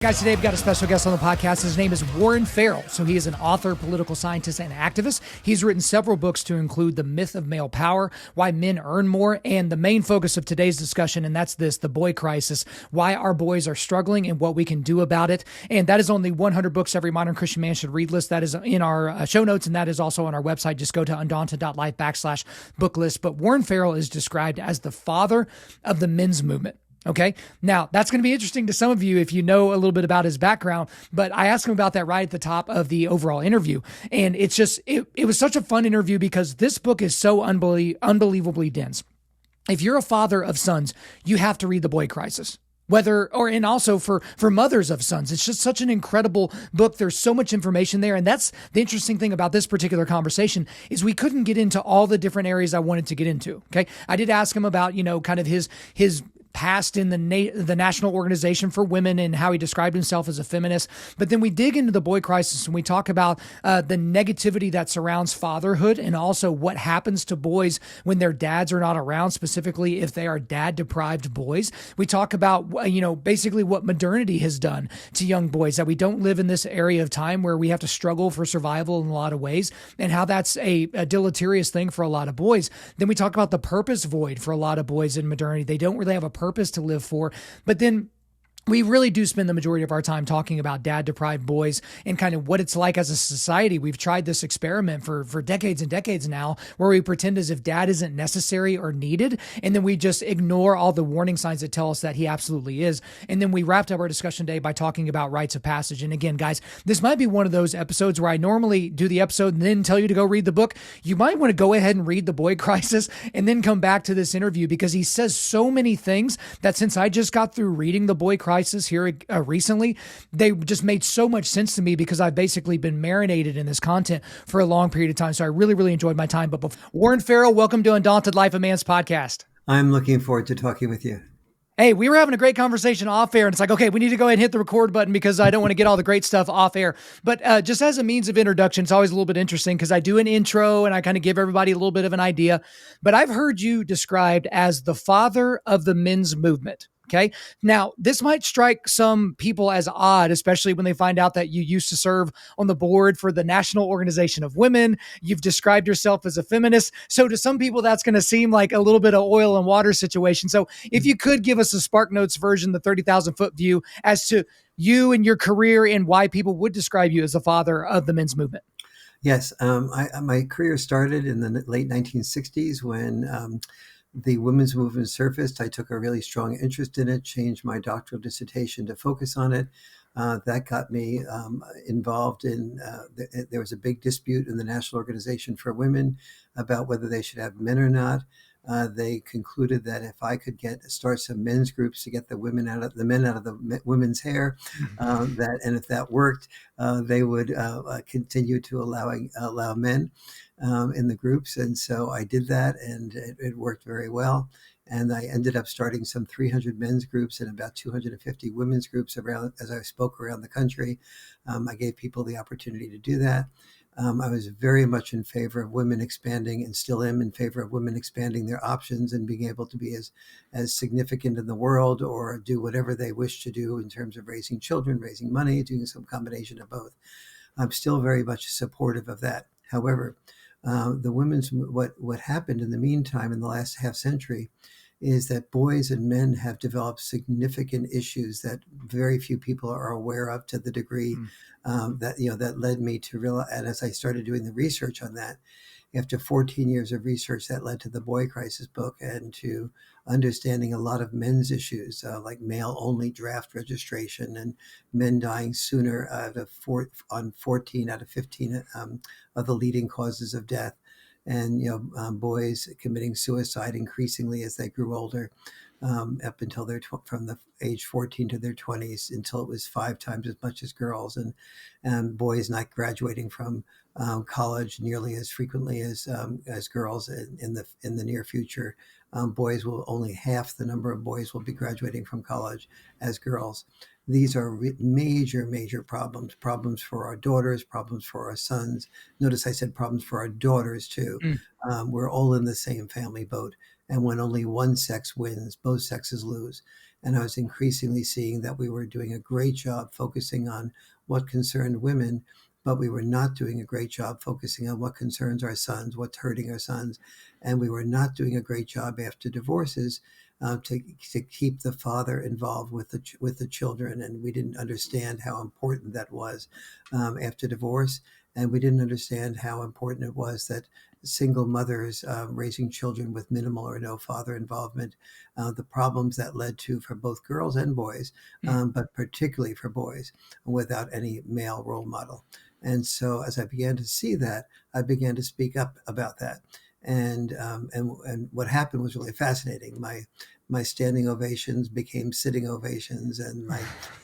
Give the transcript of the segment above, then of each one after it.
Guys, today we've got a special guest on the podcast. His name is Warren Farrell. So he is an author, political scientist, and activist. He's written several books to include The Myth of Male Power, Why Men Earn More, and the main focus of today's discussion, and that's this, the boy crisis, why our boys are struggling and what we can do about it. And that is on the 100 books every modern Christian man should read list. That is in our show notes, and that is also on our website. Just go to undaunted.life/book list. But Warren Farrell is described as the father of the men's movement. Okay. Now that's going to be interesting to some of you if you know a little bit about his background, but I asked him about that right at the top of the overall interview. And it's just, it was such a fun interview because this book is so unbelievably dense. If you're a father of sons, you have to read The Boy Crisis. And also for mothers of sons. It's just such an incredible book. There's so much information there. And that's the interesting thing about this particular conversation is we couldn't get into all the different areas I wanted to get into. Okay. I did ask him about, kind of his past in the National Organization for Women and how he described himself as a feminist. But then we dig into the boy crisis and we talk about the negativity that surrounds fatherhood and also what happens to boys when their dads are not around, specifically if they are dad-deprived boys. We talk about, basically what modernity has done to young boys, that we don't live in this area of time where we have to struggle for survival in a lot of ways and how that's a deleterious thing for a lot of boys. Then we talk about the purpose void for a lot of boys in modernity. They don't really have a purpose to live for. But then we really do spend the majority of our time talking about dad-deprived boys and kind of what it's like as a society. We've tried this experiment for decades and decades now where we pretend as if dad isn't necessary or needed, and then we just ignore all the warning signs that tell us that he absolutely is. And then we wrapped up our discussion today by talking about rites of passage. And again, guys, this might be one of those episodes where I normally do the episode and then tell you to go read the book. You might want to go ahead and read The Boy Crisis and then come back to this interview because he says so many things that since I just got through reading The Boy Crisis here recently, they just made so much sense to me because I've basically been marinated in this content for a long period of time. So I really, really enjoyed my time. But Warren Farrell, welcome to Undaunted Life of Man's podcast. I'm looking forward to talking with you. Hey, we were having a great conversation off air, and it's like, okay, we need to go ahead and hit the record button because I don't want to get all the great stuff off air. But just as a means of introduction, it's always a little bit interesting because I do an intro and I kind of give everybody a little bit of an idea. But I've heard you described as the father of the men's movement. Okay. Now, this might strike some people as odd, especially when they find out that you used to serve on the board for the National Organization of Women. You've described yourself as a feminist. So to some people, that's going to seem like a little bit of oil and water situation. So if you could give us a Spark Notes version, the 30,000 foot view as to you and your career and why people would describe you as the father of the men's movement. Yes. My career started in the late 1960s when the women's movement surfaced. I took a really strong interest in it, changed my doctoral dissertation to focus on it. That got me involved in, there was a big dispute in the National Organization for Women about whether they should have men or not. They concluded that if I could start some men's groups to get the men out of the women's hair, and if that worked, they would continue to allow men in the groups. And so I did that, and it worked very well. And I ended up starting some 300 men's groups and about 250 women's groups around as I spoke around the country. I gave people the opportunity to do that. I was very much in favor of women expanding, and still am in favor of women expanding their options and being able to be as significant in the world or do whatever they wish to do in terms of raising children, raising money, doing some combination of both. I'm still very much supportive of that. However, what happened in the meantime in the last half century is that boys and men have developed significant issues that very few people are aware of, to the degree that led me to realize. And as I started doing the research on that, after 14 years of research, that led to the Boy Crisis book and to understanding a lot of men's issues, like male-only draft registration and men dying sooner on 14 out of 15 of the leading causes of death. And boys committing suicide increasingly as they grew older, up until from the age 14 to their 20s, until it was 5 times as much as girls, and boys not graduating from college nearly as frequently as girls in the near future. Only half the number of boys will be graduating from college as girls. These are major, major problems for our daughters, problems for our sons. Notice I said problems for our daughters too. We're all in the same family boat. And when only one sex wins, both sexes lose. And I was increasingly seeing that we were doing a great job focusing on what concerned women, but we were not doing a great job focusing on what concerns our sons, what's hurting our sons. And we were not doing a great job after divorces to keep the father involved with the children. And we didn't understand how important that was after divorce. And we didn't understand how important it was that single mothers raising children with minimal or no father involvement, the problems that led to for both girls and boys, but particularly for boys, without any male role model. And so, as I began to see that, I began to speak up about that. And what happened was really fascinating. My standing ovations became sitting ovations, and my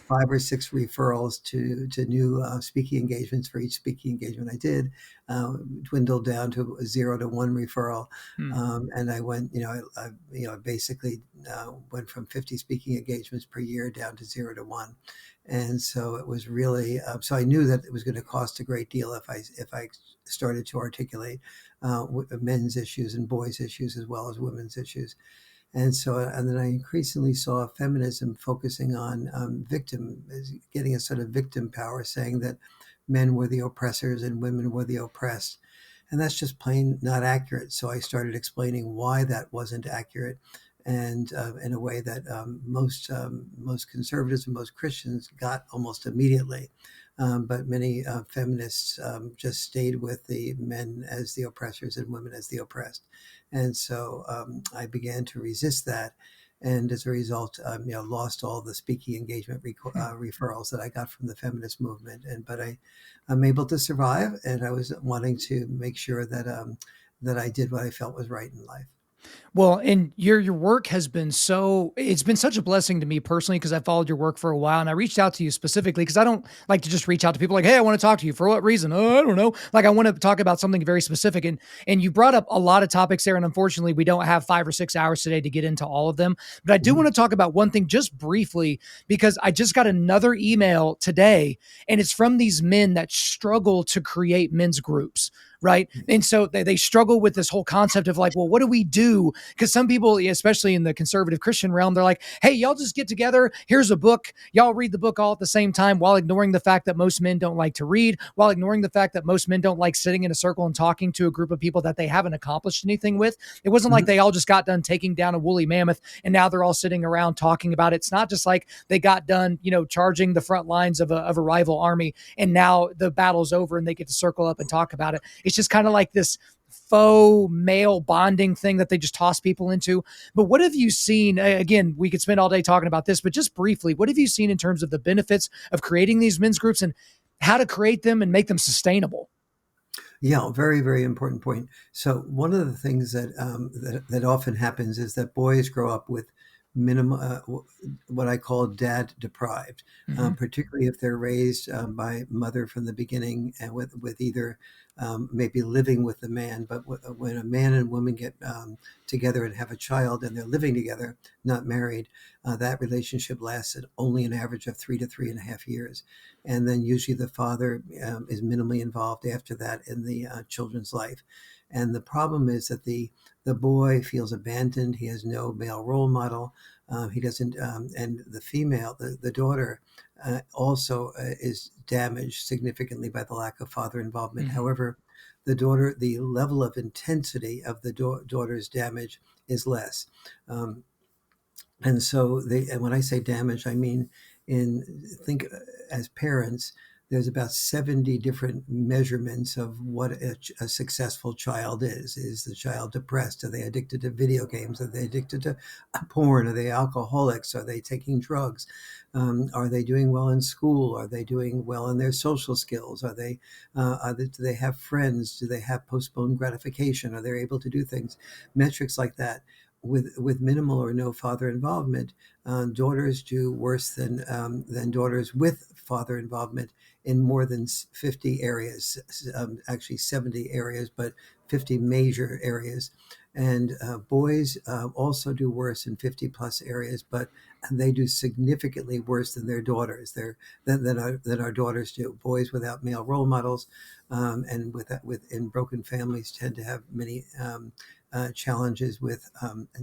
5 or 6 referrals to new speaking engagements for each speaking engagement I did dwindled down to a 0 to 1 referral. Hmm. And I went, I basically went from 50 speaking engagements per year down to 0 to 1. And so it was really, so I knew that it was going to cost a great deal if I started to articulate men's issues and boys' issues as well as women's issues. And then I increasingly saw feminism focusing on getting a sort of victim power, saying that men were the oppressors and women were the oppressed. And that's just plain not accurate. So I started explaining why that wasn't accurate, and in a way that most conservatives and most Christians got almost immediately. But many feminists just stayed with the men as the oppressors and women as the oppressed. And so I began to resist that. And as a result, lost all the speaking engagement referrals that I got from the feminist movement. I'm able to survive, and I was wanting to make sure that I did what I felt was right in life. Well, and your work has been it's been such a blessing to me personally because I followed your work for a while and I reached out to you specifically because I don't like to just reach out to people like, hey, I want to talk to you. For what reason? Oh, I don't know. Like I want to talk about something very specific. And you brought up a lot of topics there. And unfortunately, we don't have 5 or 6 hours today to get into all of them. But I do Mhm. want to talk about one thing just briefly because I just got another email today and it's from these men that struggle to create men's groups. Right. And so they struggle with this whole concept of like, well, what do we do? Because some people, especially in the conservative Christian realm, they're like, hey, y'all just get together. Here's a book. Y'all read the book all at the same time while ignoring the fact that most men don't like to read, while ignoring the fact that most men don't like sitting in a circle and talking to a group of people that they haven't accomplished anything with. It wasn't like Mhm. they all just got done taking down a woolly mammoth and now they're all sitting around talking about it. It's not just like they got done, charging the front lines of a rival army and now the battle's over and they get to circle up and talk about it. It's just kind of like this faux male bonding thing that they just toss people into. But what have you seen? Again, we could spend all day talking about this, but just briefly, what have you seen in terms of the benefits of creating these men's groups and how to create them and make them sustainable? Yeah, very, very important point. So one of the things that often happens is that boys grow up with minimum, what I call dad deprived, Mm-hmm. particularly if they're raised by mother from the beginning and with either maybe living with the man. But when a man and woman get together and have a child and they're living together, not married, that relationship lasts at only an average of 3 to 3.5 years. And then usually the father is minimally involved after that in the children's life. And the problem is that the boy feels abandoned. He has no male role model. He doesn't, and the female, the daughter, also is damaged significantly by the lack of father involvement. Mm-hmm. However, the level of intensity of the daughter's damage is less. Um, and when I say damage, I mean think as parents, there's about 70 different measurements of what a successful child is. Is the child depressed? Are they addicted to video games? Are they addicted to porn? Are they alcoholics? Are they taking drugs? Are they doing well in school? Are they doing well in their social skills? Do they have friends? Do they have postponed gratification? Are they able to do things? Metrics like that with minimal or no father involvement, daughters do worse than daughters with father involvement in more than 50 areas, actually 70 areas, but 50 major areas. And boys also do worse in 50 plus areas, but they do significantly worse than their daughters. Than our daughters do. Boys without male role models and in broken families tend to have many challenges with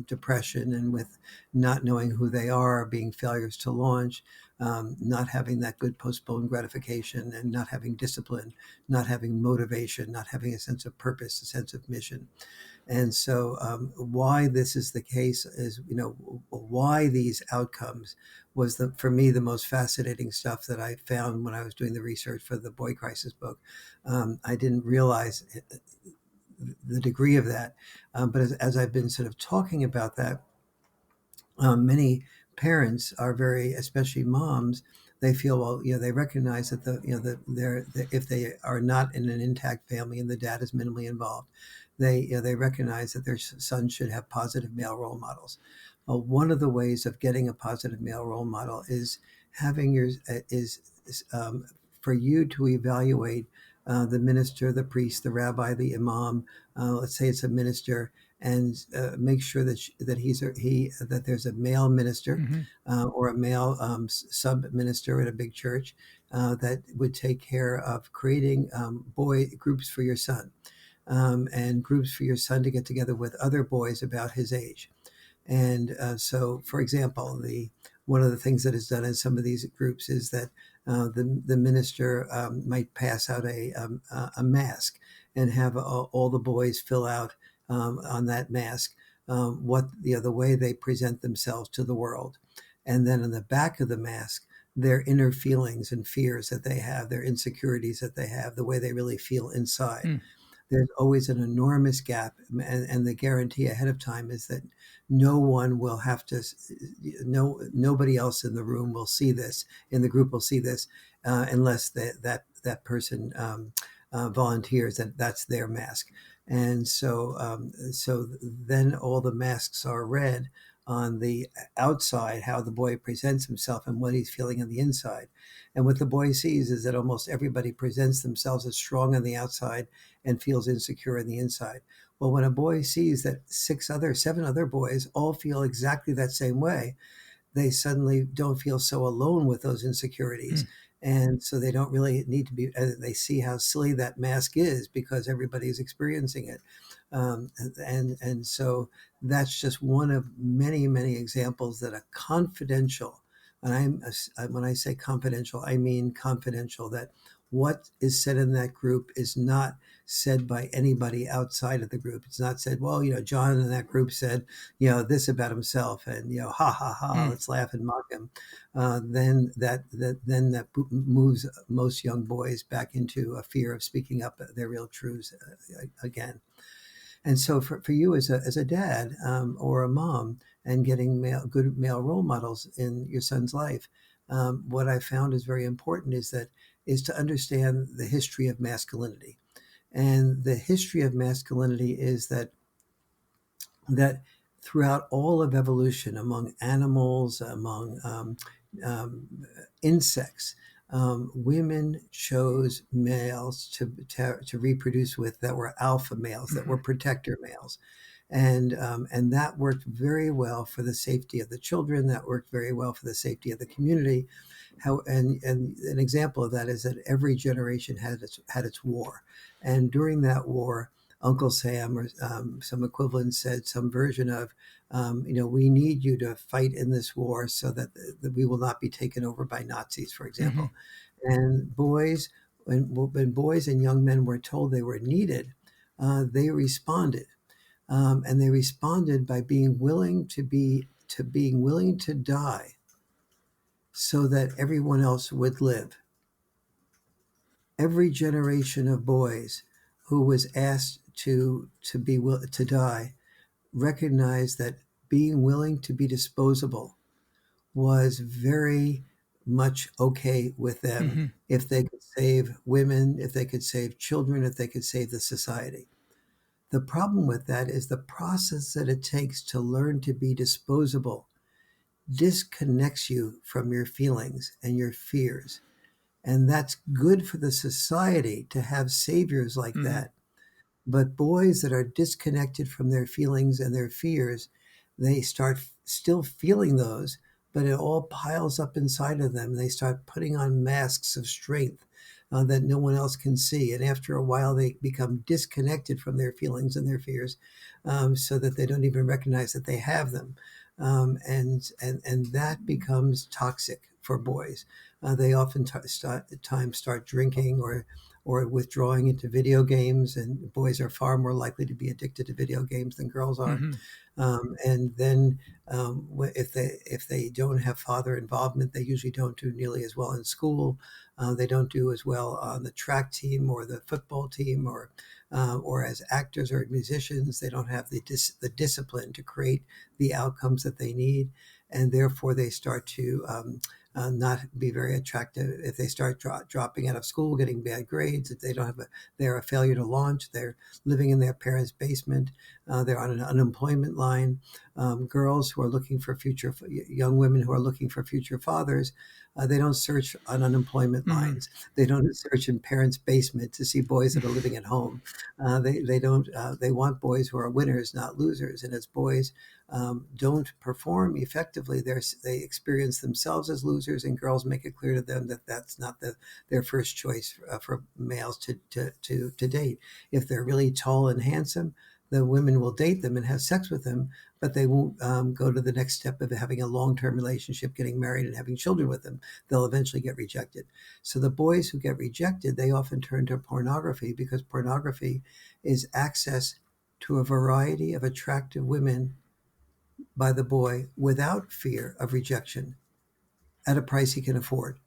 depression and with not knowing who they are, being failures to launch, not having that good postponed gratification, and not having discipline, not having motivation, not having a sense of purpose, a sense of mission. And so, why this is the case is, why these outcomes was for me, the most fascinating stuff that I found when I was doing the research for the Boy Crisis book. I didn't realize the degree of that. But as I've been sort of talking about that, many parents are very, especially moms, they feel, well, they recognize that if they are not in an intact family and the dad is minimally involved, they recognize that their son should have positive male role models. One of the ways of getting a positive male role model is having for you to evaluate the minister, the priest, the rabbi, the imam. Let's say it's a minister, and make sure that there's a male minister Mm-hmm. or a male sub minister at a big church that would take care of creating boy groups for your son, and groups for your son to get together with other boys about his age. And so, for example, one of the things that is done in some of these groups is that the minister might pass out a mask and have all the boys fill out on that mask what the way they present themselves to the world, and then on the back of the mask, their inner feelings and fears that they have, their insecurities that they have, the way they really feel inside. Mm. There's always an enormous gap, and the guarantee ahead of time is that no one will have to, nobody else in the room will see this, in the group will see this, unless that person volunteers that that's their mask. And so then all the masks are read on the outside, how the boy presents himself and what he's feeling on the inside. And what the boy sees is that almost everybody presents themselves as strong on the outside and feels insecure on the inside. Well, when a boy sees that seven other boys all feel exactly that same way, they suddenly don't feel so alone with those insecurities. Mm. And so they don't really need to be, they see how silly that mask is because everybody is experiencing it. And so that's just one of many, many examples that a confidential, and when I say confidential, I mean confidential, that what is said in that group is not said by anybody outside of the group. It's not said, well, John in that group said, this about himself, and ha ha ha, Mm. let's laugh and mock him. Then that moves most young boys back into a fear of speaking up their real truths again. And so for you as a dad or a mom, and getting good male role models in your son's life, what I found is very important is to understand the history of masculinity. And the history of masculinity is that throughout all of evolution, among animals, among um, insects, women chose males to reproduce with that were alpha males, that Mm-hmm. were protector males. And that worked very well for the safety of the children. That worked very well for the safety of the community. And an example of that is that every generation had its war, and during that war, Uncle Sam or some equivalent said some version of, we need you to fight in this war so that we will not be taken over by Nazis, for Mm-hmm. example. And when boys and young men were told they were needed, they responded, and they responded by being willing to die so that everyone else would live. Every generation of boys who was asked to die recognized that being willing to be disposable was very much okay with them Mm-hmm. if they could save women, if they could save children, if they could save the society. The problem with that is the process that it takes to learn to be disposable disconnects you from your feelings and your fears. And that's good for the society to have saviors like Mm-hmm. that. But boys that are disconnected from their feelings and their fears, they start still feeling those, but it all piles up inside of them. They start putting on masks of strength, that no one else can see. And after a while, they become disconnected from their feelings and their fears, so that they don't even recognize that they have them. And that becomes toxic for boys. They often times start drinking or withdrawing into video games, and boys are far more likely to be addicted to video games than girls are. Hmm. And then if they don't have father involvement, they usually don't do nearly as well in school. They don't do as well on the track team or the football team, or as actors or musicians. They don't have the discipline to create the outcomes that they need, and therefore they start to not be very attractive. If they start dropping out of school, getting bad grades, if they don't have they're a failure to launch. They're living in their parents' basement. They're on an unemployment line. Girls who are looking for young women who are looking for future fathers, they don't search on unemployment Hmm. lines. They don't search in parents' basement to see boys that are living at home. They don't. They want boys who are winners, not losers. And as boys don't perform effectively, they experience themselves as losers, and girls make it clear to them that that's not their first choice for males to date. If they're really tall and handsome, the women will date them and have sex with them, but they won't go to the next step of having a long-term relationship, getting married, and having children with them. They'll eventually get rejected. So the boys who get rejected, they often turn to pornography, because pornography is access to a variety of attractive women by the boy without fear of rejection at a price he can afford.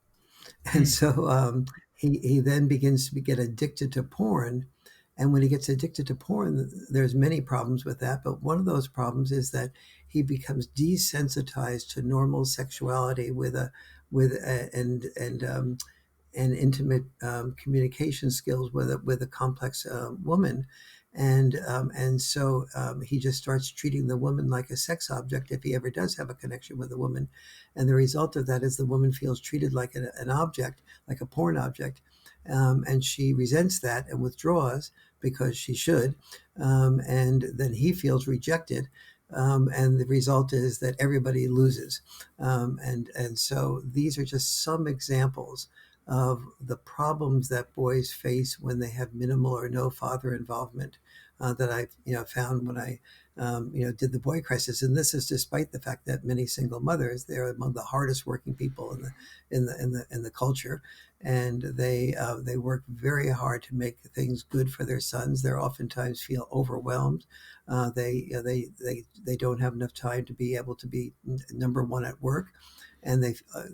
And so he then begins to get addicted to porn. And when he gets addicted to porn, there's many problems with that. But one of those problems is that he becomes desensitized to normal sexuality and intimate communication skills with a complex woman. And so he just starts treating the woman like a sex object if he ever does have a connection with a woman. And the result of that is the woman feels treated like an object, like a porn object. And she resents that and withdraws, because she should. And then he feels rejected. And the result is that everybody loses. And so these are just some examples of the problems that boys face when they have minimal or no father involvement, that I've found when I did the boy crisis. And this is despite the fact that many single mothers, they're among the hardest working people in the culture, and they work very hard to make things good for their sons. They oftentimes feel overwhelmed. They don't have enough time to be able to be number one at work, and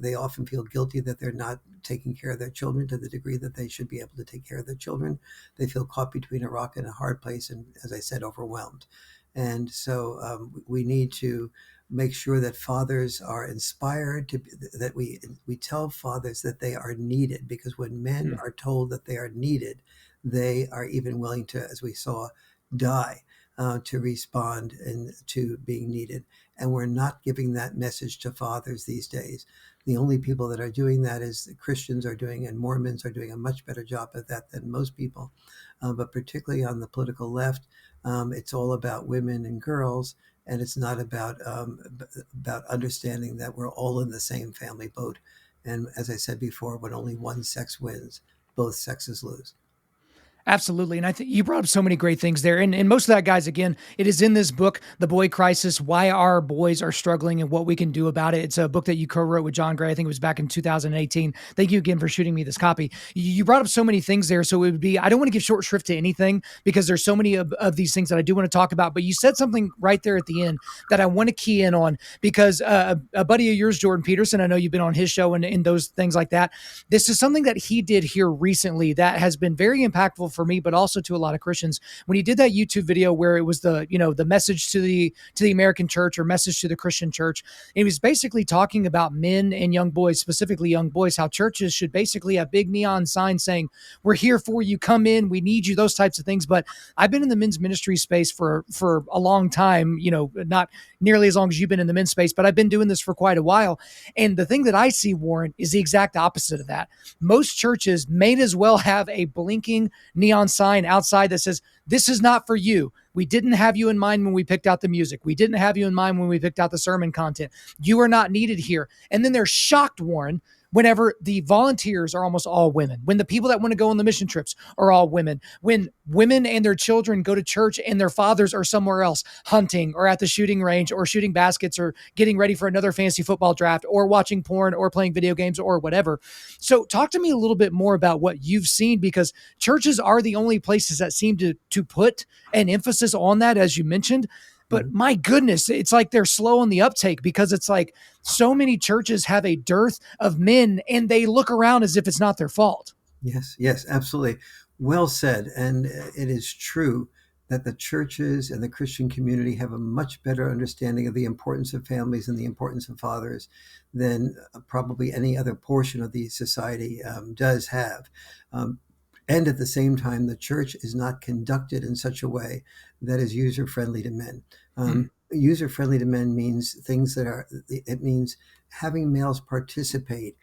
they often feel guilty that they're not taking care of their children to the degree that they should be able to take care of their children. They feel caught between a rock and a hard place, and, as I said, overwhelmed. And so we need to make sure that fathers are inspired that we tell fathers that they are needed, because when men are told that they are needed, they are even willing to, as we saw, die to respond and to being needed. And we're not giving that message to fathers these days. The only people that are doing that is the Christians are doing, and Mormons are doing a much better job at that than most people. But particularly on the political left, it's all about women and girls, and it's not about understanding that we're all in the same family boat. And as I said before, when only one sex wins, both sexes lose. Absolutely. And I think you brought up so many great things there. And most of that, guys, again, it is in this book, The Boy Crisis, Why Our Boys Are Struggling and What We Can Do About It. It's a book that you co-wrote with John Gray. I think it was back in 2018. Thank you again for shooting me this copy. You brought up so many things there. So it would be, I don't want to give short shrift to anything, because there's so many of these things that I do want to talk about. But you said something right there at the end that I want to key in on, because a buddy of yours, Jordan Peterson, I know you've been on his show and those things like that. This is something that he did here recently that has been very impactful for me, but also to a lot of Christians. When he did that YouTube video where it was the message to the American church, or message to the Christian church, he was basically talking about men and young boys, specifically young boys, how churches should basically have big neon signs saying, "We're here for you, come in, we need you," those types of things. But I've been in the men's ministry space for a long time, not nearly as long as you've been in the men's space, but I've been doing this for quite a while. And the thing that I see, Warren, is the exact opposite of that. Most churches may as well have a blinking neon sign outside that says, "This is not for you. We didn't have you in mind when we picked out the music. We didn't have you in mind when we picked out the sermon content. You are not needed here." And then they're shocked, Warren, whenever the volunteers are almost all women, when the people that want to go on the mission trips are all women, when women and their children go to church and their fathers are somewhere else hunting or at the shooting range or shooting baskets or getting ready for another fantasy football draft or watching porn or playing video games or whatever. So talk to me a little bit more about what you've seen, because churches are the only places that seem to put an emphasis on that, as you mentioned. But Mhm. my goodness, it's like they're slow on the uptake, because it's like so many churches have a dearth of men and they look around as if it's not their fault. Yes, yes, absolutely. Well said. And it is true that the churches and the Christian community have a much better understanding of the importance of families and the importance of fathers than probably any other portion of the society does have. Um, and at the same time, the church is not conducted in such a way that is user friendly to men. Hmm. User friendly to men means things that are, it means having males participate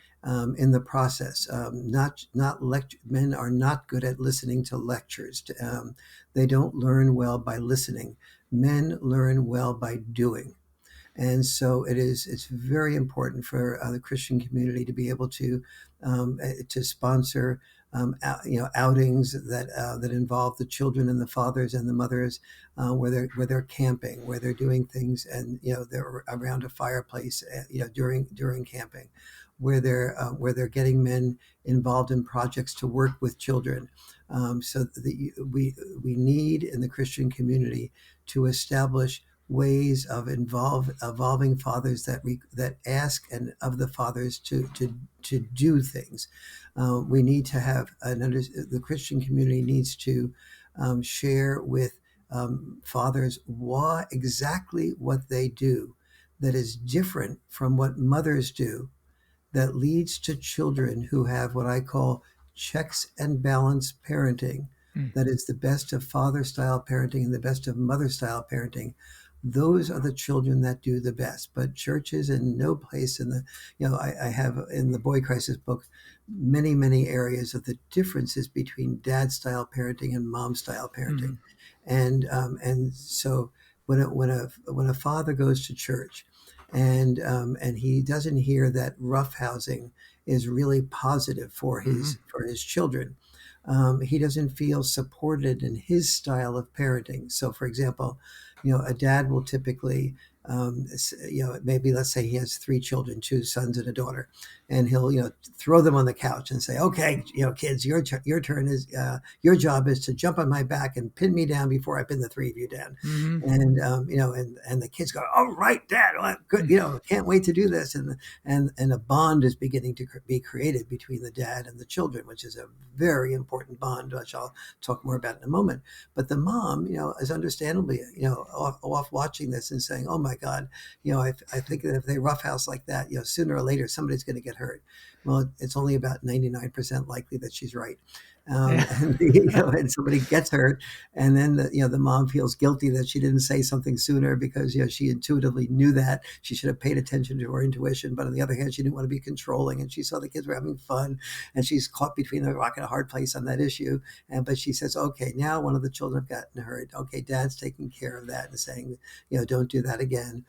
in the process. Not lecture. Men are not good at listening to lectures. They don't learn well by listening. Men learn well by doing. And so it's very important for the Christian community to be able to sponsor outings that involve the children and the fathers and the mothers, where they're camping, where they're doing things, and they're around a fireplace, during camping, where they're getting men involved in projects to work with children. So we need in the Christian community to establish ways of evolving fathers that ask and of the fathers to do things. We need to have the Christian community needs to share with fathers exactly what they do that is different from what mothers do, that leads to children who have what I call checks and balance parenting. Hmm. That is the best of father style parenting and the best of mother style parenting. Those are the children that do the best. But churches in no place in I have in the Boy Crisis book many, many areas of the differences between dad style parenting and mom style parenting. Hmm. And so when a father goes to church and he doesn't hear that roughhousing is really positive for Hmm. his children. He doesn't feel supported in his style of parenting. So, for example, a dad will typically, maybe let's say he has three children, two sons and a daughter, and he'll, throw them on the couch and say, "Okay, kids, your turn is your job is to jump on my back and pin me down before I pin the three of you down." Hmm. And the kids go, "All right, Dad, well, good, can't wait to do this." And a bond is beginning to be created between the dad and the children, which is a very important bond, which I'll talk more about in a moment. But the mom, is understandably, off watching this and saying, "Oh my God, I think that if they roughhouse like that, sooner or later somebody's going to get hurt." Well, it's only about 99% likely that she's right. Yeah. And somebody gets hurt, and then the mom feels guilty that she didn't say something sooner because she intuitively knew that she should have paid attention to her intuition. But on the other hand, she didn't want to be controlling, and she saw the kids were having fun, and she's caught between a rock and a hard place on that issue. But she says, "Okay, now one of the children have gotten hurt. Okay, Dad's taking care of that and saying, don't do that again."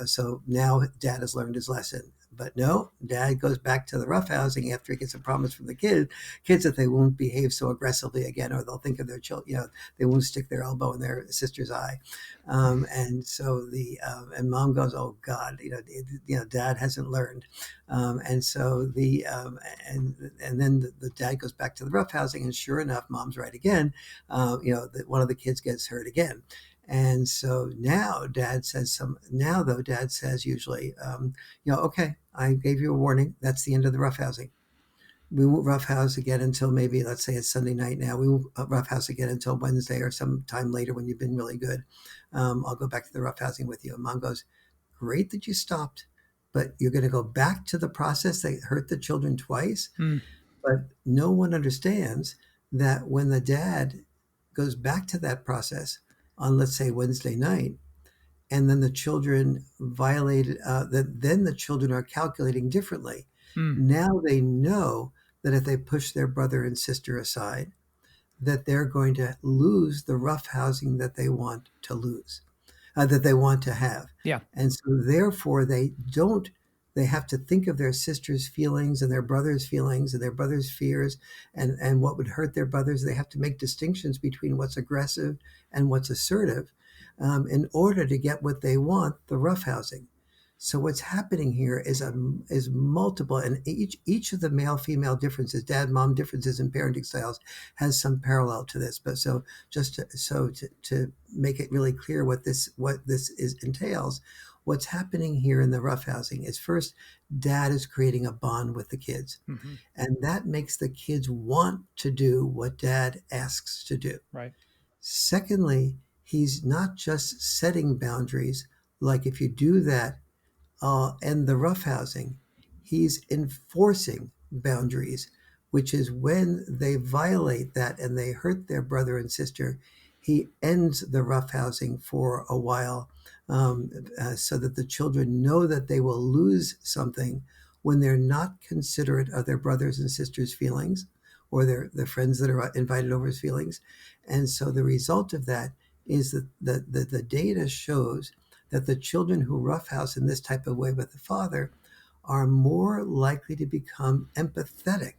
So now Dad has learned his lesson. But no, Dad goes back to the roughhousing after he gets a promise from the kids that they won't behave so aggressively again, or they'll think of their children. They won't stick their elbow in their sister's eye. And so and mom goes, "Oh God, Dad hasn't learned." And so and then the dad goes back to the roughhousing, and sure enough, mom's right again. That one of the kids gets hurt again. And so now though, Dad says usually, "Okay, I gave you a warning. That's the end of the roughhousing. We won't roughhouse again until maybe, let's say it's Sunday night now. We won't roughhouse again until Wednesday or some time later when you've been really good. I'll go back to the roughhousing with you." And mom goes, "Great that you stopped, but you're going to go back to the process that hurt the children twice." Hmm. But no one understands that when the dad goes back to that process on, let's say, Wednesday night, and then the children violated, then the children are calculating differently. Hmm. Now they know that if they push their brother and sister aside, that they're going to lose the rough housing that they want to lose, that they want to have. Yeah. And so therefore They have to think of their sister's feelings and their brother's feelings and their brother's fears and what would hurt their brothers. They have to make distinctions between what's aggressive and what's assertive in order to get what they want, the roughhousing. So what's happening here is multiple, and each of the male female differences, dad mom differences in parenting styles, has some parallel to this. But so just to make it really clear what this is entails, what's happening here in the roughhousing is first, dad is creating a bond with the kids, and that makes the kids want to do what dad asks to do. Right. Secondly, he's not just setting boundaries, like if you do that and the roughhousing, he's enforcing boundaries, which is when they violate that and they hurt their brother and sister, he ends the roughhousing for a while so that the children know that they will lose something when they're not considerate of their brothers and sisters' feelings or their friends that are invited over's feelings. And so the result of that is that the data shows that the children who roughhouse in this type of way with the father are more likely to become empathetic.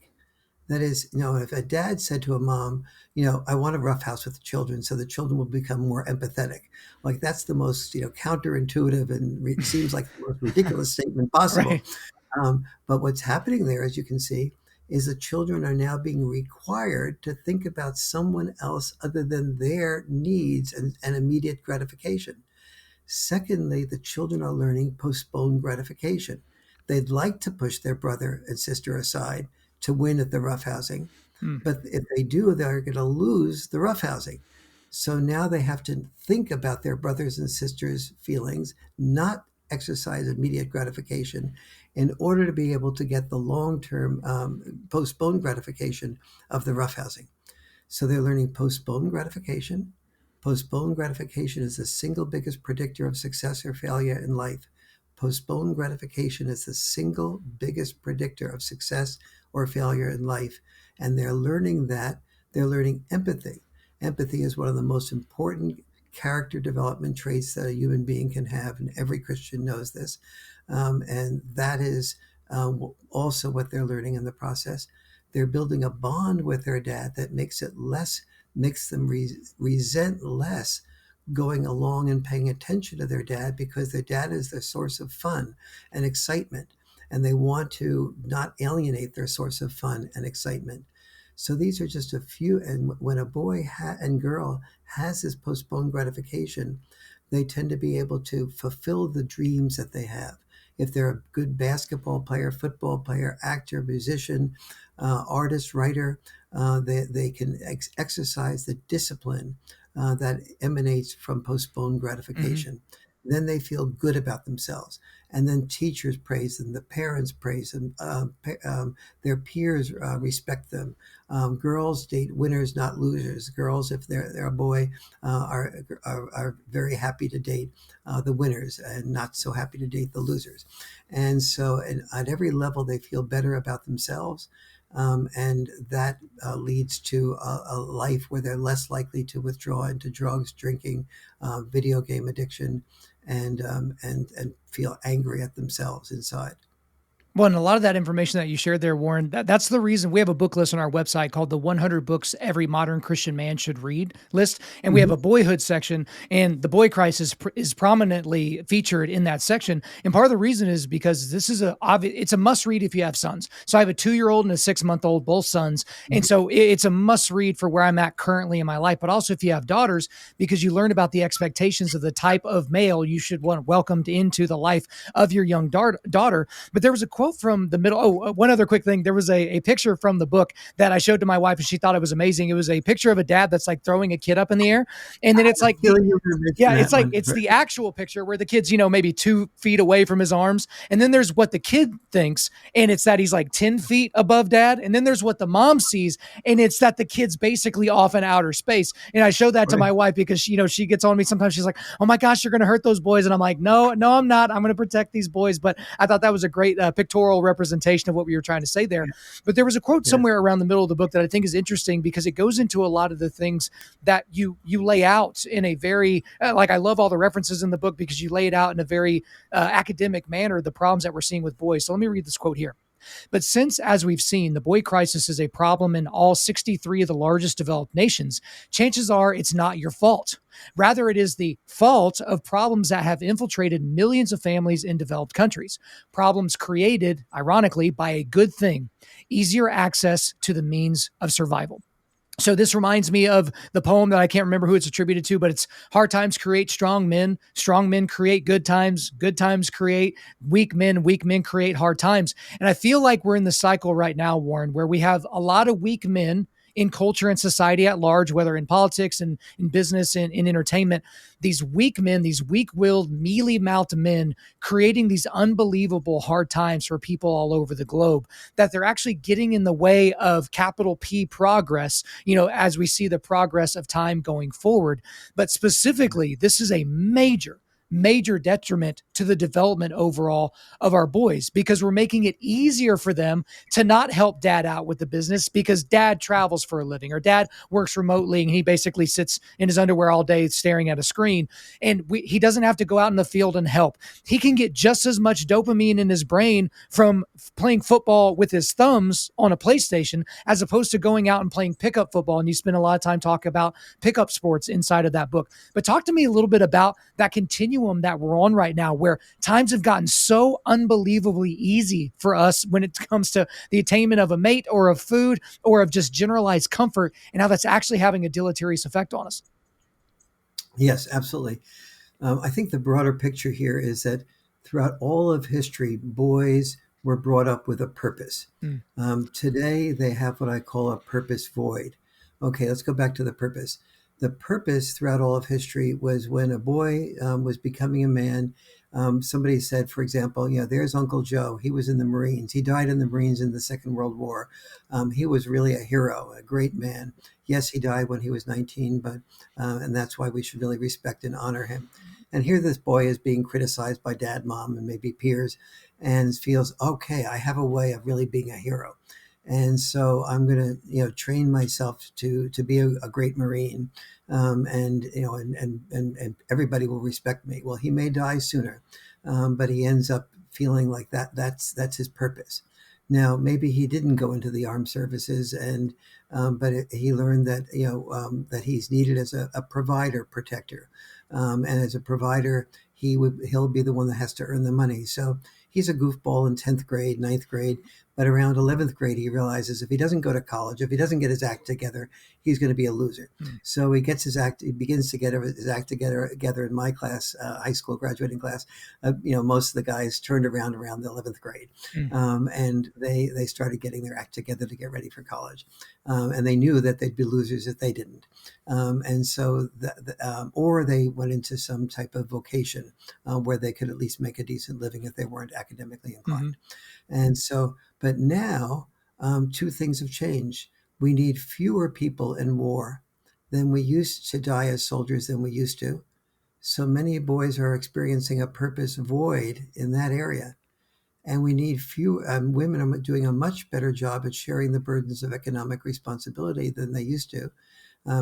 That is, if a dad said to a mom, I want to roughhouse with the children so the children will become more empathetic. Like that's the most, counterintuitive and seems like the most ridiculous statement possible. Right. But what's happening there, as you can see, is the children are now being required to think about someone else other than their needs and immediate gratification. Secondly, the children are learning postponed gratification. They'd like to push their brother and sister aside to win at the roughhousing, but if they do, they're going to lose the roughhousing. So now they have to think about their brothers and sisters' feelings, not exercise immediate gratification, in order to be able to get the long-term postponed gratification of the roughhousing. So they're learning postponed gratification. Postponed gratification is the single biggest predictor of success or failure in life. Postponed gratification is the single biggest predictor of success or failure in life. And they're learning that. They're learning empathy. Empathy is one of the most important character development traits that a human being can have, and every Christian knows this. And that is also what they're learning in the process. They're building a bond with their dad that makes them resent less going along and paying attention to their dad, because their dad is their source of fun and excitement, and they want to not alienate their source of fun and excitement. So these are just a few, and when a boy and girl has this postponed gratification, they tend to be able to fulfill the dreams that they have. If they're a good basketball player, football player, actor, musician, artist, writer, they can exercise the discipline that emanates from postponed gratification. Then they feel good about themselves. And then teachers praise them, the parents praise them, their peers respect them. Girls date winners, not losers. Girls, if they're a boy, are very happy to date the winners and not so happy to date the losers. And so at every level, they feel better about themselves. And that leads to a life where they're less likely to withdraw into drugs, drinking, video game addiction, and feel angry at themselves inside. Well, and a lot of that information that you shared there, Warren, that's the reason we have a book list on our website called the 100 Books Every Modern Christian Man Should Read list. And we have a boyhood section, and the boy crisis is prominently featured in that section. And part of the reason is because this is it's a must read if you have sons. So I have a 2-year-old and a 6-month-old, both sons. And so it's a must read for where I'm at currently in my life, but also if you have daughters, because you learn about the expectations of the type of male you should want welcomed into the life of your young daughter. But there was a quote from the middle. Oh, one other quick thing. There was a picture from the book that I showed to my wife, and she thought it was amazing. It was a picture of a dad that's like throwing a kid up in the air. And then it's like, it's the actual picture where the kid's, maybe 2 feet away from his arms. And then there's what the kid thinks. And it's that he's like 10 feet above dad. And then there's what the mom sees. And it's that the kid's basically off in outer space. And I showed that to my wife because, she gets on me sometimes. She's like, oh my gosh, you're going to hurt those boys. And I'm like, no, I'm not. I'm going to protect these boys. But I thought that was a great picture pictorial representation of what we were trying to say there. Yeah. But there was a quote Yes. somewhere around the middle of the book that I think is interesting because it goes into a lot of the things that you lay out in a very like, I love all the references in the book because you lay it out in a very academic manner, the problems that we're seeing with boys. So let me read this quote here. But since, as we've seen, the boy crisis is a problem in all 63 of the largest developed nations, chances are it's not your fault. Rather, it is the fault of problems that have infiltrated millions of families in developed countries. Problems created, ironically, by a good thing, easier access to the means of survival. So this reminds me of the poem that I can't remember who it's attributed to, but it's hard times create strong men create good times create weak men create hard times. And I feel like we're in the cycle right now, Warren, where we have a lot of weak men in culture and society at large, whether in politics and in business and in entertainment, these weak men, these weak-willed, mealy-mouthed men creating these unbelievable hard times for people all over the globe, that they're actually getting in the way of capital P progress, as we see the progress of time going forward. But specifically, this is a major detriment to the development overall of our boys because we're making it easier for them to not help dad out with the business because dad travels for a living or dad works remotely and he basically sits in his underwear all day staring at a screen, and he doesn't have to go out in the field and help. He can get just as much dopamine in his brain from playing football with his thumbs on a PlayStation as opposed to going out and playing pickup football. And you spend a lot of time talking about pickup sports inside of that book. But talk to me a little bit about that continuum that we're on right now, where times have gotten so unbelievably easy for us when it comes to the attainment of a mate or of food or of just generalized comfort, and how that's actually having a deleterious effect on us. Yes, absolutely. I think the broader picture here is that throughout all of history, boys were brought up with a purpose. Mm. Today, they have what I call a purpose void. Okay, let's go back to the purpose. The purpose throughout all of history was when a boy was becoming a man. Somebody said, for example, there's Uncle Joe. He was in the Marines. He died in the Marines in the Second World War. He was really a hero, a great man. Yes, he died when he was 19, but and that's why we should really respect and honor him. And here this boy is being criticized by dad, mom, and maybe peers, and feels, okay, I have a way of really being a hero. And so I'm going to, train myself to be a great Marine, and everybody will respect me. Well, he may die sooner, but he ends up feeling like that's his purpose. Now, maybe he didn't go into the armed services, but he learned that that he's needed as a provider, protector, and as a provider, he'll be the one that has to earn the money. So he's a goofball in 10th grade, 9th grade. But around 11th grade, he realizes if he doesn't go to college, if he doesn't get his act together, he's going to be a loser. Mm. So he begins to get his act together in my class, high school graduating class. Most of the guys turned around the 11th grade. Mm. And they started getting their act together to get ready for college. And they knew that they'd be losers if they didn't. And so, or they went into some type of vocation where they could at least make a decent living if they weren't academically inclined. Mm-hmm. And so, but now, two things have changed. We need fewer people in war than we used to die as soldiers than we used to. So many boys are experiencing a purpose void in that area. And we need women are doing a much better job at sharing the burdens of economic responsibility than they used to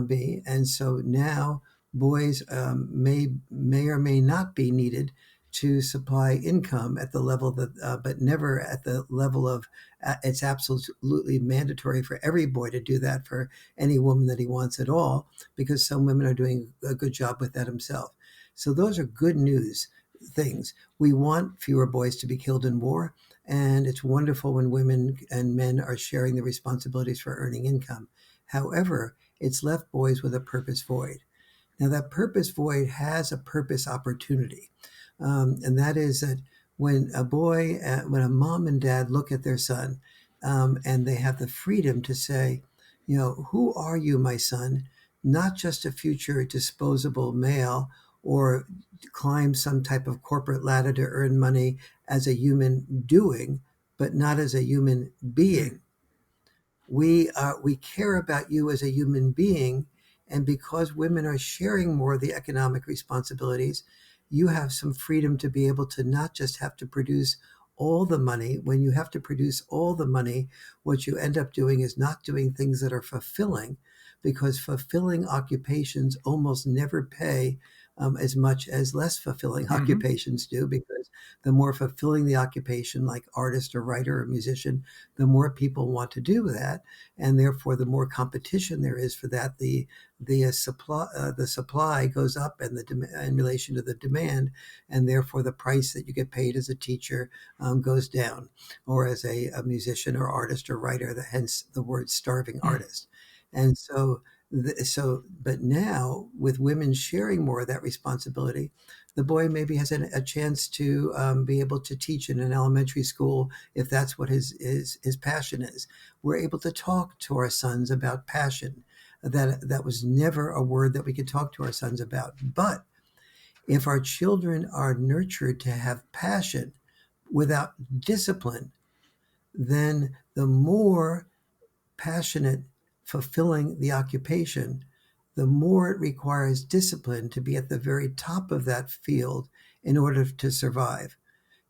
be. And so now boys may or may not be needed to supply income at the level that, but never at the level of, it's absolutely mandatory for every boy to do that for any woman that he wants at all, because some women are doing a good job with that himself. So those are good news things. We want fewer boys to be killed in war, and it's wonderful when women and men are sharing the responsibilities for earning income. However, it's left boys with a purpose void. Now, that purpose void has a purpose opportunity. And that is that when a mom and dad look at their son, and they have the freedom to say, who are you, my son? Not just a future disposable male or climb some type of corporate ladder to earn money as a human doing, but not as a human being. We care about you as a human being, and because women are sharing more of the economic responsibilities, you have some freedom to be able to not just have to produce all the money, when you have to produce all the money, what you end up doing is not doing things that are fulfilling, because fulfilling occupations almost never pay as much as less fulfilling Hmm. occupations do, because the more fulfilling the occupation, like artist or writer or musician, the more people want to do that, and therefore the more competition there is for that. The supply goes up, and in relation to the demand, and therefore the price that you get paid as a teacher goes down, or as a musician or artist or writer. Hence the word starving artist. And but now, with women sharing more of that responsibility, the boy maybe has a chance to be able to teach in an elementary school if that's what his passion is. We're able to talk to our sons about passion. That was never a word that we could talk to our sons about. But if our children are nurtured to have passion without discipline, then the more passionate, fulfilling the occupation, the more it requires discipline to be at the very top of that field in order to survive.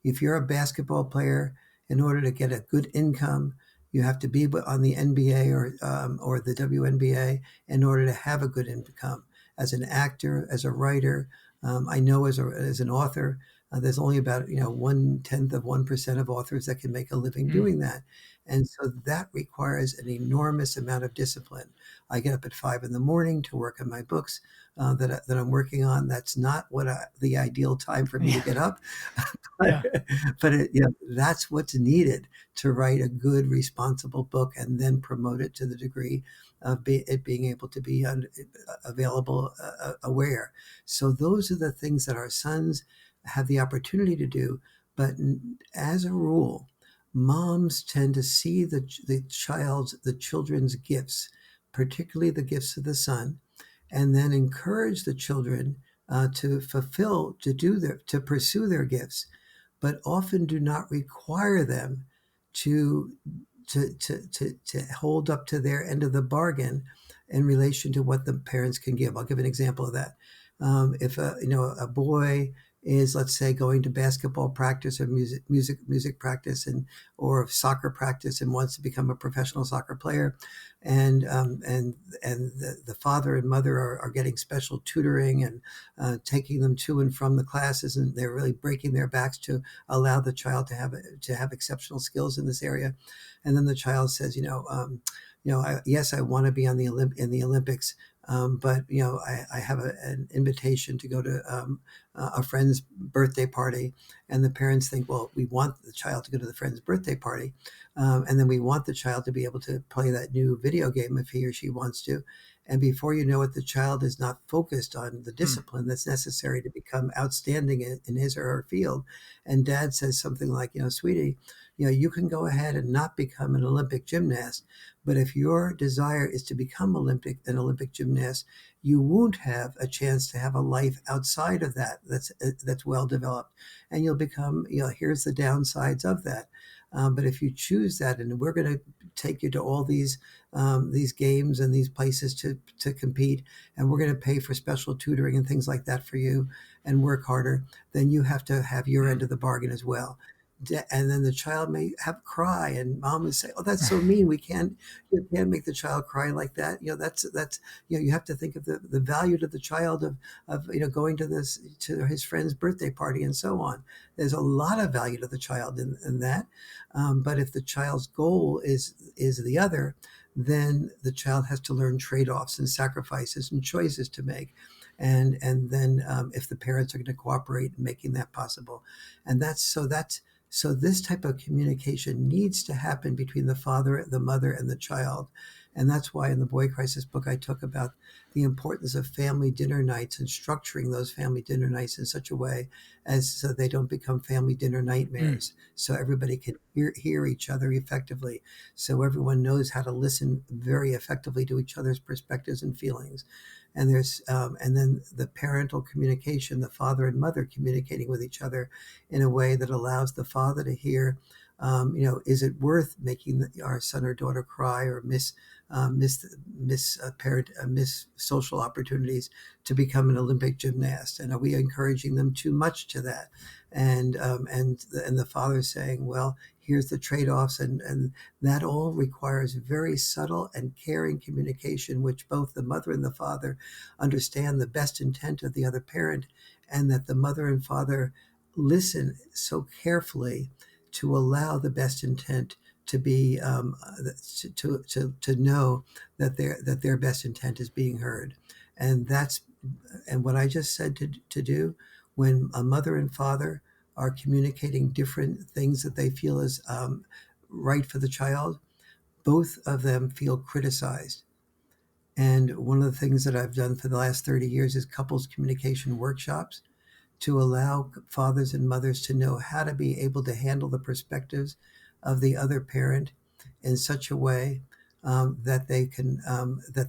If you're a basketball player, in order to get a good income, you have to be on the NBA or the WNBA in order to have a good income. As an actor, as a writer, I know as an author, there's only about 1/10 of 1% of authors that can make a living Mm. doing that, and so that requires an enormous amount of discipline. I get up at 5 in the morning to work on my books that I'm working on. That's not the ideal time for me to Yeah. get up, but Yeah. that's what's needed to write a good, responsible book and then promote it to the degree of it being able to be available, aware. So those are the things that our sons have the opportunity to do. But as a rule, moms tend to see the children's gifts, particularly the gifts of the son, and then encourage the children to pursue their gifts, but often do not require them to to hold up to their end of the bargain in relation to what the parents can give. I'll give an example of that. If a boy is, let's say, going to basketball practice or music practice or soccer practice and wants to become a professional soccer player, and the father and mother are getting special tutoring and taking them to and from the classes, and they're really breaking their backs to allow the child to have exceptional skills in this area. And then the child says, yes, I want to be in the Olympics, but I have an invitation to go to a friend's birthday party, and the parents think, well, we want the child to go to the friend's birthday party, and then we want the child to be able to play that new video game if he or she wants to. And before you know it, the child is not focused on the Mm. discipline that's necessary to become outstanding in his or her field. And dad says something like, sweetie, you can go ahead and not become an Olympic gymnast, but if your desire is to become an Olympic gymnast, you won't have a chance to have a life outside of that that's well developed, and you'll become, here's the downsides of that. But if you choose that, and we're going to take you to all these games and these places to compete, and we're going to pay for special tutoring and things like that for you, and work harder, then you have to have your end Mm. of the bargain as well. And then the child may have cry, and mom would say, "Oh, that's so mean. You can't make the child cry like that." That's you have to think of the value to the child of going to his friend's birthday party and so on. There's a lot of value to the child in that. But if the child's goal is the other, then the child has to learn trade-offs and sacrifices and choices to make. And then if the parents are going to cooperate in making that possible, and so this type of communication needs to happen between the father, the mother, and the child. And that's why in the Boy Crisis book, I talk about the importance of family dinner nights and structuring those family dinner nights in such a way as so they don't become family dinner Mm. nightmares. So everybody can hear each other effectively. So everyone knows how to listen very effectively to each other's perspectives and feelings. And then the parental communication, the father and mother communicating with each other in a way that allows the father to hear Is it worth making our son or daughter cry or miss social opportunities to become an Olympic gymnast? And are we encouraging them too much to that? And the father saying, well, here's the trade-offs, and that all requires very subtle and caring communication, which both the mother and the father understand the best intent of the other parent, and that the mother and father listen so carefully to allow the best intent to be to know that their best intent is being heard. And what I just said to do, when a mother and father are communicating different things that they feel is right for the child, both of them feel criticized. And one of the things that I've done for the last 30 years is couples communication workshops to allow fathers and mothers to know how to be able to handle the perspectives of the other parent in such a way that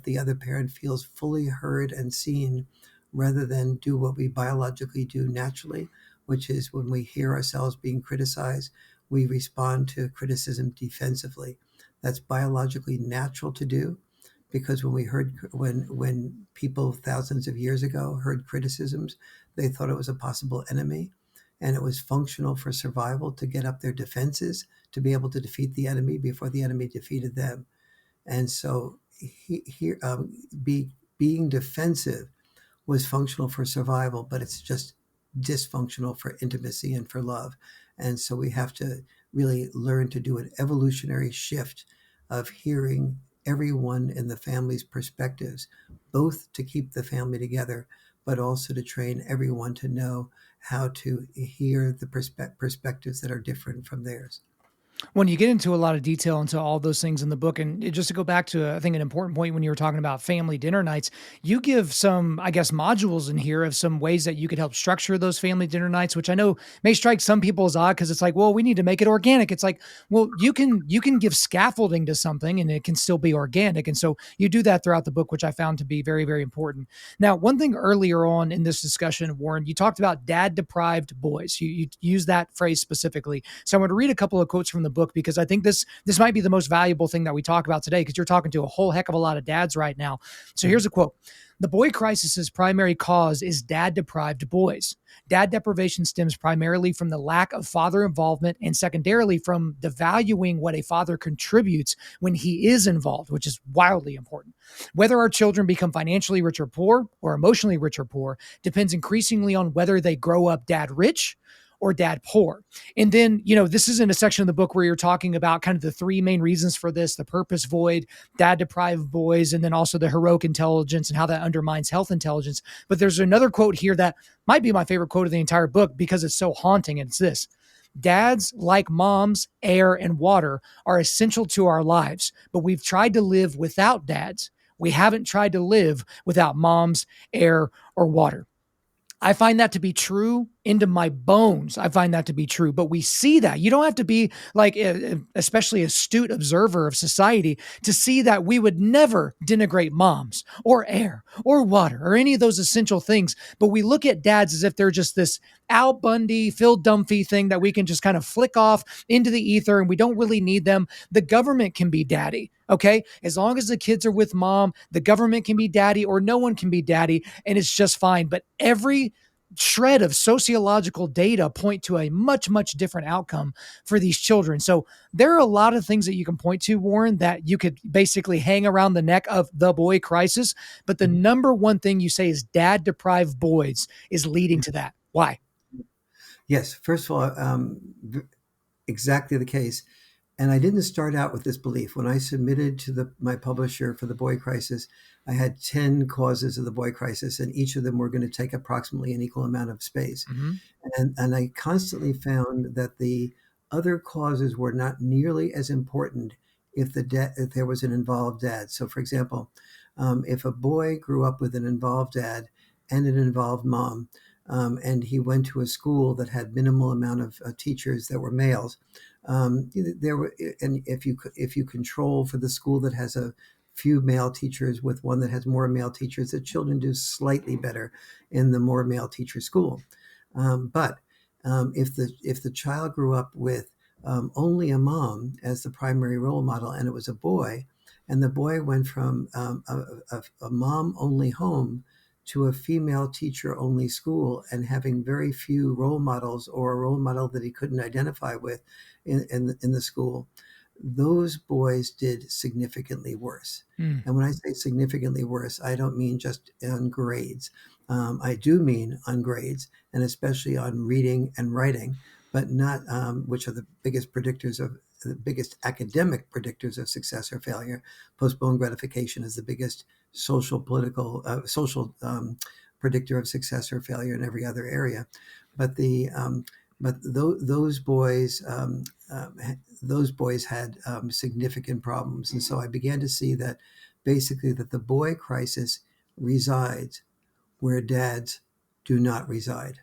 the other parent feels fully heard and seen, rather than do what we biologically do naturally, which is when we hear ourselves being criticized, we respond to criticism defensively. That's biologically natural to do, because when people thousands of years ago heard criticisms, they thought it was a possible enemy, and it was functional for survival to get up their defenses to be able to defeat the enemy before the enemy defeated them. And so being defensive was functional for survival, but it's just dysfunctional for intimacy and for love. And so we have to really learn to do an evolutionary shift of hearing everyone in the family's perspectives, both to keep the family together, but also to train everyone to know how to hear the perspectives that are different from theirs. When you get into a lot of detail into all those things in the book, and just to go back to, I think, an important point when you were talking about family dinner nights, you give some, I guess, modules in here of some ways that you could help structure those family dinner nights, which I know may strike some people as odd because it's like, well, we need to make it organic. It's like, well, you can give scaffolding to something and it can still be organic. And so you do that throughout the book, which I found to be very, very important. Now, one thing earlier on in this discussion, Warren, you talked about dad-deprived boys. You used that phrase specifically. So I'm going to read a couple of quotes from the book, because I think this might be the most valuable thing that we talk about today, because you're talking to a whole heck of a lot of dads right now. So here's a quote. The boy crisis's primary cause is dad-deprived boys. Dad deprivation stems primarily from the lack of father involvement, and secondarily from devaluing what a father contributes when he is involved, which is wildly important. Whether our children become financially rich or poor, or emotionally rich or poor, depends increasingly on whether they grow up dad rich or dad poor. And then, this is in a section of the book where you're talking about kind of the three main reasons for this: the purpose void, dad deprived boys, and then also the heroic intelligence and how that undermines health intelligence. But there's another quote here that might be my favorite quote of the entire book because it's so haunting. And it's this: dads, like moms, air, and water, are essential to our lives, but we've tried to live without dads. We haven't tried to live without moms, air, or water. I find that to be true into my bones. I find that to be true, but we see that. You don't have to be like, especially astute observer of society to see that we would never denigrate moms or air or water or any of those essential things. But we look at dads as if they're just this Al Bundy, Phil Dunphy thing that we can just kind of flick off into the ether, and we don't really need them. The government can be daddy. Okay. As long as the kids are with mom, the government can be daddy, or no one can be daddy, and it's just fine. But every shred of sociological data point to a much, much different outcome for these children. So there are a lot of things that you can point to, Warren, that you could basically hang around the neck of the boy crisis. But the number one thing you say is dad deprived boys is leading to that. Why? Yes, first of all, exactly the case. And I didn't start out with this belief. When I submitted to my publisher for the boy crisis, I had 10 causes of the boy crisis, and each of them were going to take approximately an equal amount of space. Mm-hmm. And I constantly found that the other causes were not nearly as important if there was an involved dad. So, for example, if a boy grew up with an involved dad and an involved mom, and he went to a school that had minimal amount of teachers that were males, there were, and if you control for the school that has a few male teachers with one that has more male teachers, the children do slightly better in the more male teacher school. But if the child grew up with only a mom as the primary role model, and it was a boy. And the boy went from a mom only home to a female teacher only school, and having very few role models, or a role model that he couldn't identify with in the school. Those boys did significantly worse. Mm. And when I say significantly worse, I don't mean just on grades. I do mean on grades, and especially on reading and writing, but not, which are the biggest academic predictors of success or failure. Postponed gratification is the biggest social predictor of success or failure in every other area. But those boys, those boys had significant problems, and so I began to see that basically that the boy crisis resides where dads do not reside.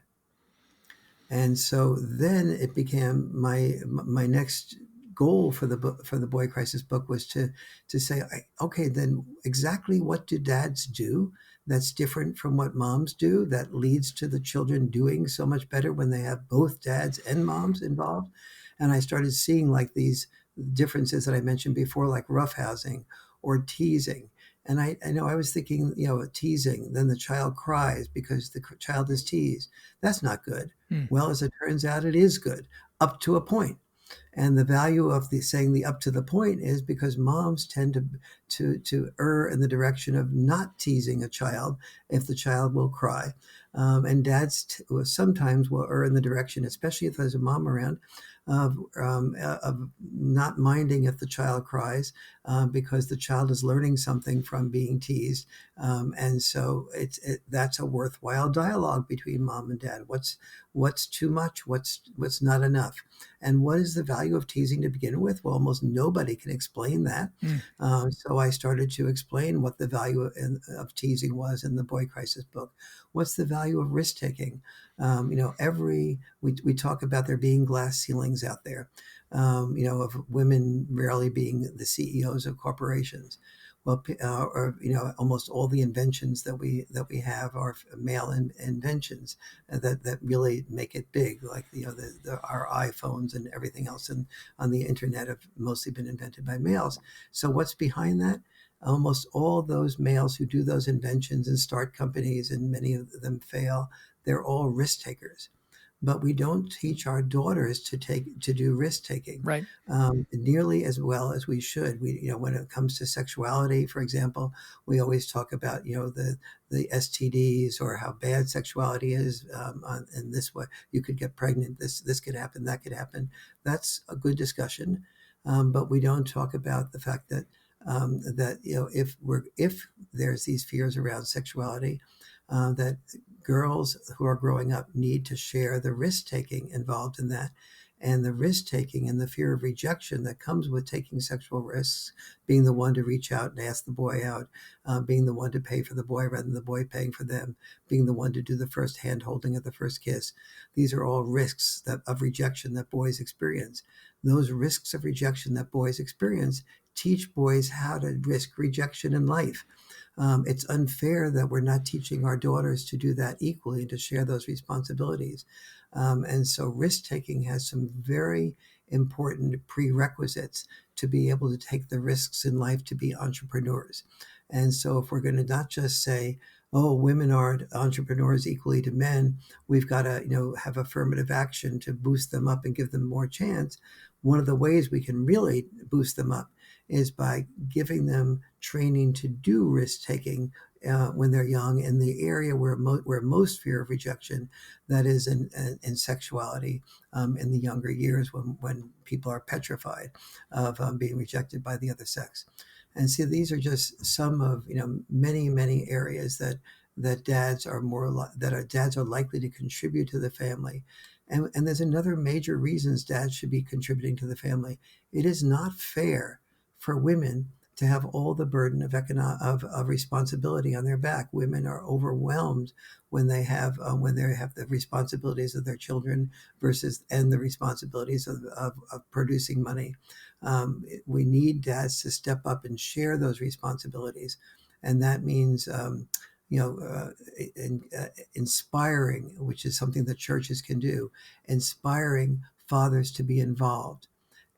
And so then it became my next goal for the book, for the boy crisis book, was to say, okay, then exactly what do dads do that's different from what moms do, that leads to the children doing so much better when they have both dads and moms involved? And I started seeing like these differences that I mentioned before, like roughhousing or teasing. And I know I was thinking, teasing, then the child cries because the child is teased. That's not good. Mm. Well, as it turns out, it is good up to a point. And the value of the saying the up to the point is because moms tend to err in the direction of not teasing a child if the child will cry, and dads sometimes will err in the direction, especially if there's a mom around, of not minding if the child cries, because the child is learning something from being teased, and so that's a worthwhile dialogue between mom and dad. What's too much? What's not enough? And what is the value of teasing to begin with? Well, almost nobody can explain that. Mm. So I started to explain what the value of teasing was in the Boy Crisis book. What's the value of risk taking? We talk about there being glass ceilings out there, of women rarely being the CEOs of corporations. Well, almost all the inventions that we have are male inventions that really make it big, like our iPhones and everything else, and on the internet have mostly been invented by males. So what's behind that? Almost all those males who do those inventions and start companies, and many of them fail, they're all risk takers. But we don't teach our daughters to do risk taking Right. nearly as well as we should. When it comes to sexuality, for example, we always talk about the STDs, or how bad sexuality is. In this way, you could get pregnant. This could happen. That could happen. That's a good discussion, but we don't talk about the fact that if there's these fears around sexuality, that girls who are growing up need to share the risk taking involved in that, and the risk taking and the fear of rejection that comes with taking sexual risks, being the one to reach out and ask the boy out, being the one to pay for the boy rather than the boy paying for them, being the one to do the first hand holding at the first kiss. These are all risks of rejection that boys experience. Those risks of rejection that boys experience teach boys how to risk rejection in life. It's unfair that we're not teaching our daughters to do that equally, to share those responsibilities. And so risk taking has some very important prerequisites to be able to take the risks in life, to be entrepreneurs. And so if we're going to not just say, oh, women aren't entrepreneurs equally to men, we've got to have affirmative action to boost them up and give them more chance. One of the ways we can really boost them up is by giving them training to do risk taking when they're young, in the area where most fear of rejection, that is in sexuality, in the younger years, when people are petrified of being rejected by the other sex. And so these are just some of many areas that dads are dads are likely to contribute to the family. And there's another major reasons dads should be contributing to the family. It is not fair for women to have all the burden of responsibility on their back. Women are overwhelmed when they have the responsibilities of their children and the responsibilities of producing money. We need dads to step up and share those responsibilities, and that means inspiring, which is something that churches can do, inspiring fathers to be involved.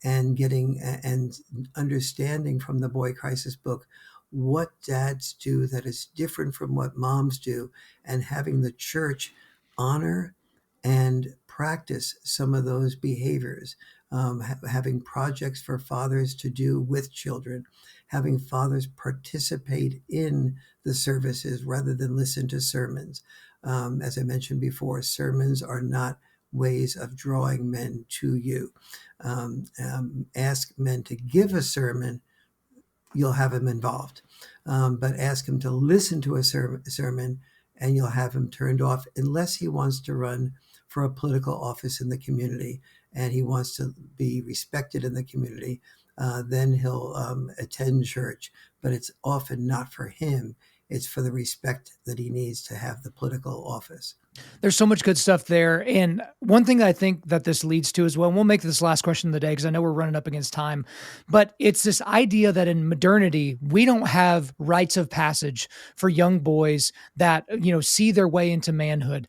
and getting and understanding from the Boy Crisis book what dads do that is different from what moms do, and having the church honor and practice some of those behaviors. Having projects for fathers to do with children, having fathers participate in the services rather than listen to sermons. As I mentioned before, sermons are not ways of drawing men to you. Ask men to give a sermon, you'll have him involved. But ask him to listen to a sermon, and you'll have him turned off unless he wants to run for a political office in the community and he wants to be respected in the community. Then he'll attend church, but it's often not for him. It's for the respect that he needs to have the political office. There's so much good stuff there. And one thing that I think that this leads to as well, and we'll make this last question of the day because I know we're running up against time, but it's this idea that in modernity, we don't have rites of passage for young boys that, see their way into manhood.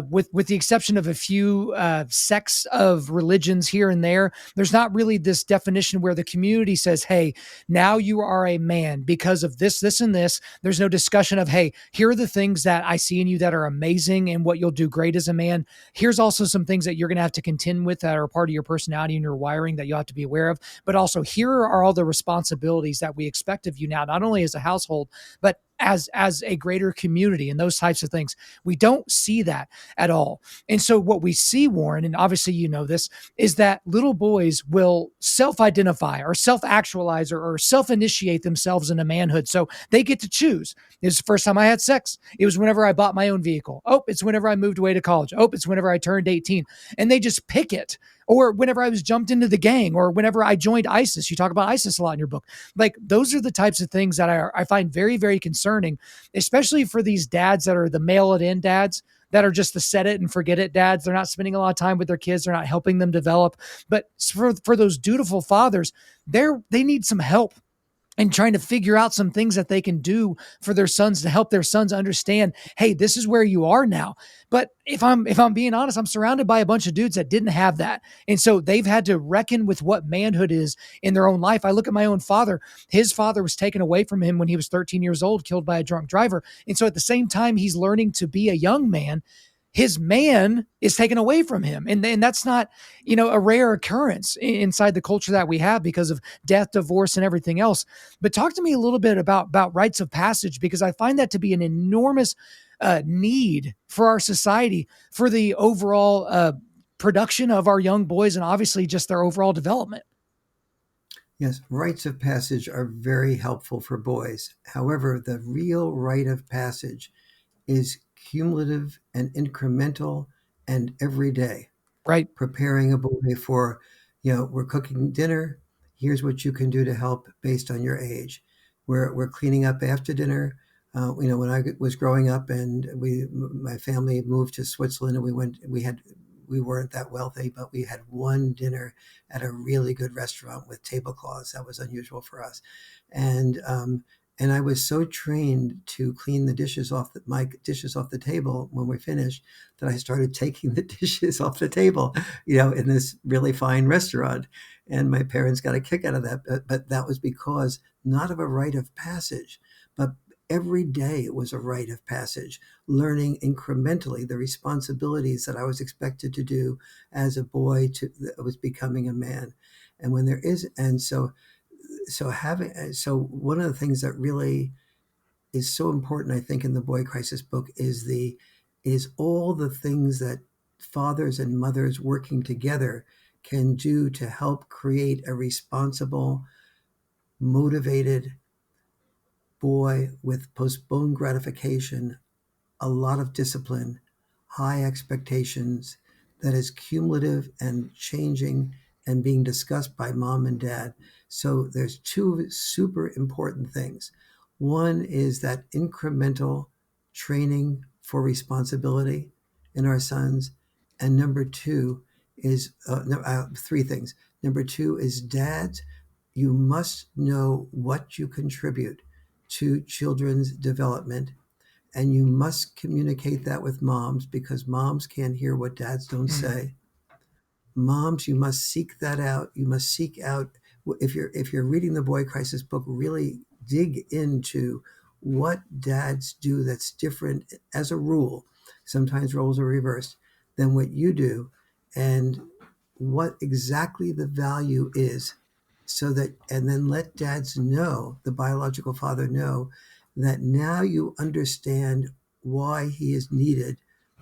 With the exception of a few sects of religions here and there, there's not really this definition where the community says, hey, now you are a man because of this, this, and this. There's no discussion of, hey, here are the things that I see in you that are amazing and what you'll do great as a man. Here's also some things that you're going to have to contend with that are part of your personality and your wiring that you'll have to be aware of. But also, here are all the responsibilities that we expect of you now, not only as a household, but as a greater community and those types of things. We don't see that at all. And so what we see, Warren, and obviously you know this, is that little boys will self-identify or self-actualize or self-initiate themselves into manhood. So they get to choose. It was the first time I had sex. It was whenever I bought my own vehicle. Oh, it's whenever I moved away to college. Oh, it's whenever I turned 18. And they just pick it. Or whenever I was jumped into the gang, or whenever I joined ISIS. You talk about ISIS a lot in your book. Like, those are the types of things that I find very, very concerning, especially for these dads that are the mail it in dads, that are just the set it and forget it dads. They're not spending a lot of time with their kids. They're not helping them develop. But for those dutiful fathers, they need some help and trying to figure out some things that they can do for their sons to help their sons understand, hey, this is where you are now. But if I'm being honest, I'm surrounded by a bunch of dudes that didn't have that. And so they've had to reckon with what manhood is in their own life. I look at my own father. His father was taken away from him when he was 13 years old, killed by a drunk driver. And so at the same time, he's learning to be a young man, his man is taken away from him. And that's not, a rare occurrence inside the culture that we have because of death, divorce, and everything else. But talk to me a little bit about rites of passage, because I find that to be an enormous need for our society, for the overall production of our young boys, and obviously just their overall development. Yes, rites of passage are very helpful for boys. However, the real rite of passage is cumulative and incremental and everyday. Right. Preparing a boy for, we're cooking dinner. Here's what you can do to help based on your age. We're cleaning up after dinner. When I was growing up and my family moved to Switzerland and we weren't that wealthy, but we had one dinner at a really good restaurant with tablecloths. That was unusual for us. And I was so trained to clean the dishes my dishes off the table when we finished that I started taking the dishes off the table, in this really fine restaurant. And my parents got a kick out of that. But that was because not of a rite of passage, but every day it was a rite of passage, learning incrementally the responsibilities that I was expected to do as a boy that was becoming a man. And when there is, and so one of the things that really is so important, I think, in the Boy Crisis book is all the things that fathers and mothers working together can do to help create a responsible, motivated boy with postponed gratification, a lot of discipline, high expectations, that is cumulative and changing and being discussed by mom and dad. So there's two super important things. One is that incremental training for responsibility in our sons. And number two is three things. Number two is dads, you must know what you contribute to children's development, and you must communicate that with moms because moms can't hear what dads don't say. Moms, you must seek that out. You must seek out, if you're reading the Boy Crisis book, really dig into what dads do that's different as a rule. Sometimes roles are reversed than what you do, and what exactly the value is, so that, and then let dads know, the biological father know, that now you understand why he is needed.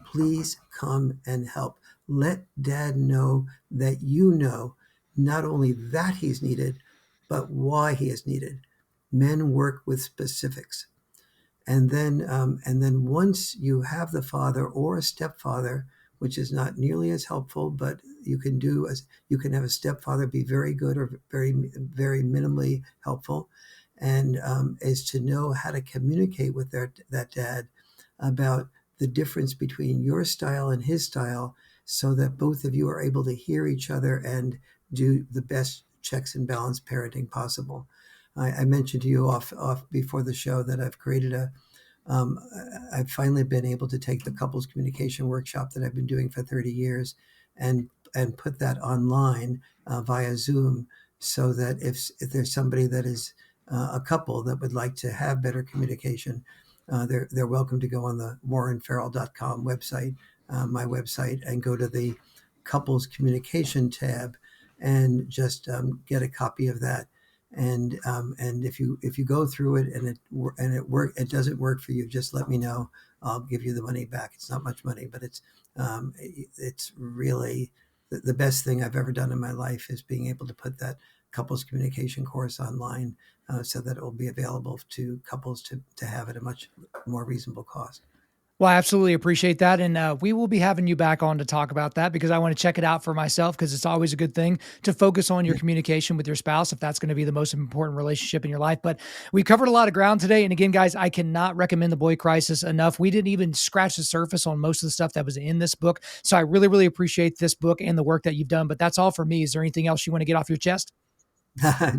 Please come and help. Let dad know that you know not only that he's needed, but why he is needed. Men work with specifics. And then once you have the father or a stepfather, which is not nearly as helpful, but you can have a stepfather be very good or very, very minimally helpful, and is to know how to communicate with that dad about the difference between your style and his style, so that both of you are able to hear each other and do the best checks and balance parenting possible. I mentioned to you off before the show that um, I've finally been able to take the couples communication workshop that I've been doing for 30 years and put that online via Zoom, so that if there's somebody that is a couple that would like to have better communication, they're welcome to go on the warrenfarrell.com website, my website, and go to the couples communication tab and just get a copy of that. And if you go through it and it doesn't work for you, just let me know. I'll give you the money back. It's not much money, but it's really the best thing I've ever done in my life, is being able to put that couples communication course online, so that it will be available to couples to have at a much more reasonable cost. Well, I absolutely appreciate that. And we will be having you back on to talk about that, because I want to check it out for myself, because it's always a good thing to focus on your communication with your spouse, if that's going to be the most important relationship in your life. But we covered a lot of ground today. And again, guys, I cannot recommend The Boy Crisis enough. We didn't even scratch the surface on most of the stuff that was in this book. So I really, really appreciate this book and the work that you've done. But that's all for me. Is there anything else you want to get off your chest?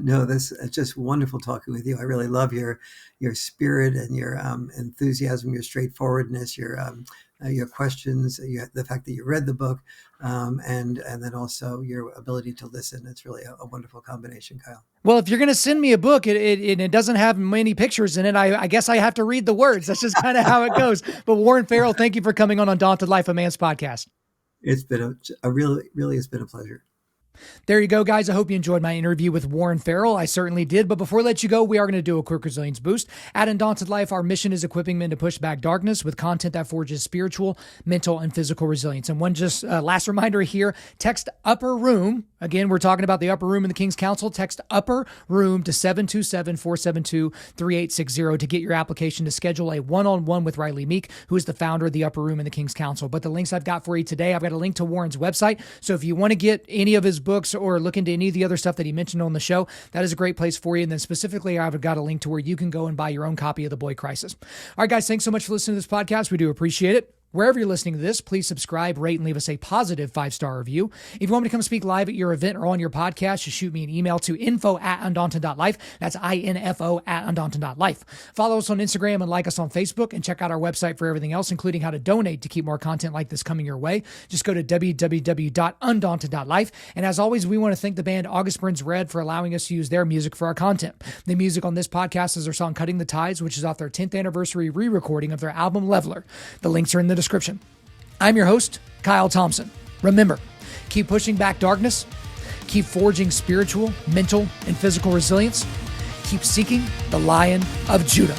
No, it's just wonderful talking with you. I really love your spirit and your enthusiasm, your straightforwardness, your questions, the fact that you read the book, and then also your ability to listen. It's really a wonderful combination, Kyle. Well, if you're going to send me a book, it doesn't have many pictures in it, I guess I have to read the words. That's just kind of how it goes. But Warren Farrell, thank you for coming on Undaunted Life, a Man's podcast. It's been really, it's been a pleasure. There you go, guys. I hope you enjoyed my interview with Warren Farrell. I certainly did. But before I let you go, we are going to do a quick resilience boost. At Undaunted Life, our mission is equipping men to push back darkness with content that forges spiritual, mental, and physical resilience. And one just last reminder here, text upper room. Again, we're talking about the upper room in the King's Council. Text upper room to 727-472-3860 to get your application to schedule a one-on-one with Riley Meek, who is the founder of the upper room in the King's Council. But the links I've got for you today, I've got a link to Warren's website. So if you want to get any of his books or look into any of the other stuff that he mentioned on the show, that is a great place for you. And then specifically, I've got a link to where you can go and buy your own copy of The Boy Crisis. All right, guys, thanks so much for listening to this podcast. We do appreciate it. Wherever you're listening to this, please subscribe, rate, and leave us a positive 5-star review. If you want me to come speak live at your event or on your podcast, just shoot me an email to info@undaunted.life. That's info@undaunted.life. Follow us on Instagram and like us on Facebook, and check out our website for everything else, including how to donate to keep more content like this coming your way. Just go to www.undaunted.life. And as always, we want to thank the band August Burns Red for allowing us to use their music for our content. The music on this podcast is their song Cutting the Tides, which is off their 10th anniversary re-recording of their album Leveler. The links are in the description. I'm your host, Kyle Thompson. Remember, keep pushing back darkness, keep forging spiritual, mental, and physical resilience, keep seeking the Lion of Judah.